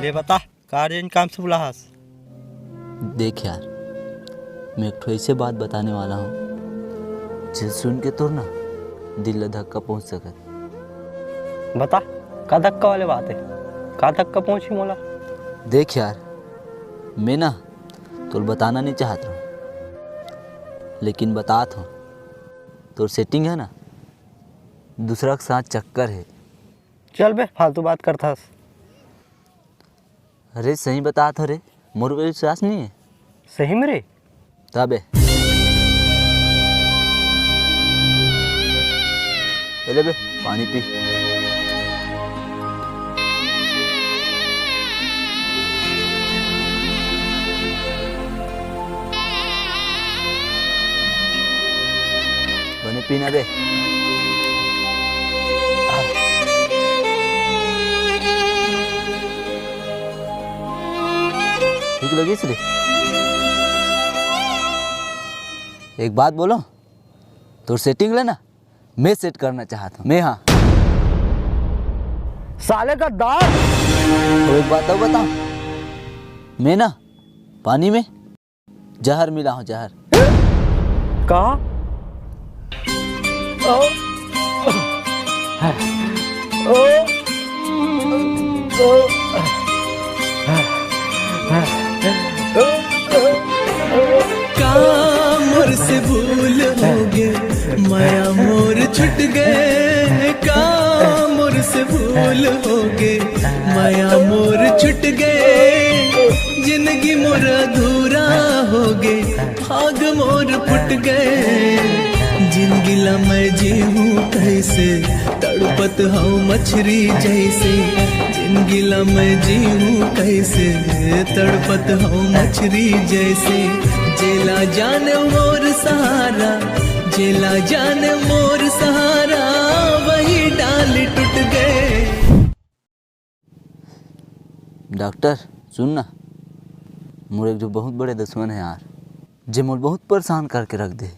ले बता का अर्जेंट काम से बुला हास। देख यार, मैं एक ठो ऐसे बात बताने वाला हूँ जिसे सुन के तो ना दिल धक्का पहुँच सकत। बता का धक्का वाले बात है, का धक्का पहुंची मोला। देख यार, मैं ना तो बताना नहीं चाहता हूँ, लेकिन बतात हूँ। तो सेटिंग है ना, दूसरा के साथ चक्कर है। चल बे फालतू बात करता हस। अरे सही बतात हो रे, मोर पे विश्वास नहीं है। सही में रे? तबे ले बे पानी पी। बने पीना बे। ठीक लगी रे? एक बात बोलो, तो सेटिंग लेना मैं सेट करना चाहता हूँ मैं। हाँ साले का दांत। तो एक बात और बताओ, मैं ना पानी में जहर मिला हूँ, जहर। कहा? मोर से भूल हो गए, माया मोर छुट गए। मोर से भूल हो गए, माया मोर छुट गए। जिंदगी मोर अधूरा हो गए, भाग मोर फुट गए। जिंदगी ला मैं जीऊँ कैसे, तड़पत हूँ मछली जैसे। जिंदगी ला मैं जीऊँ कैसे, तड़पत हूँ मछली जैसे। जेला जाने मोर सहारा, जेला जाने मोर सहारा, वही डाल टूट गए। डॉक्टर सुन ना, मोर एक जो बहुत बड़े दुश्मन है यार, जे मोल बहुत परेशान करके रख दे।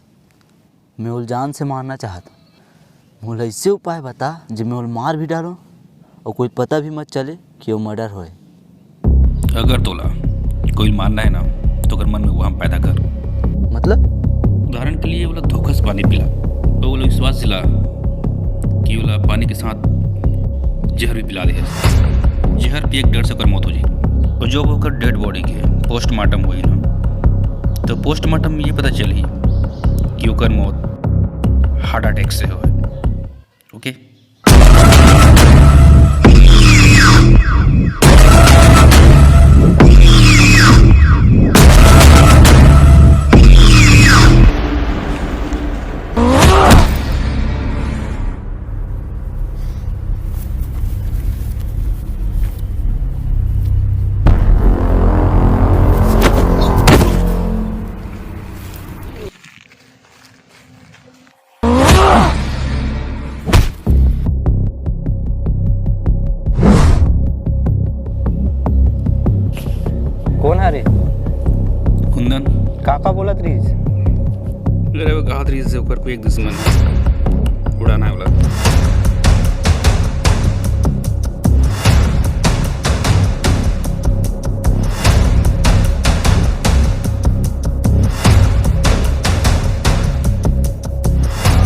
मैं उल जान से मारना चाहता हूँ। मोल ऐसे उपाय बता जो मैं उल मार भी डालूँ और कोई पता भी मत चले कि वो मर्डर होए। अगर तोला कोई मारना है ना, तो अगर मन में वहाँ पैदा कर। मतलब? उदाहरण के लिए बोला धोखा से पानी पिला, तो बोला विश्वास दिला कि बोला पानी के साथ जहर भी पिला दे। जहर पी एक डर से कर मौत हो जाए। और जो होकर डेड बॉडी के पोस्टमार्टम हुई ना, तो पोस्टमार्टम में ये पता चली कि ओकर मौत हार्ट अटैक से हुआ। ओके कौन है रे? कुंदन काका बोलत रहीस? अरे वो कहा से ऊपर कोई एक दुश्मन है, उड़ाना है बोला।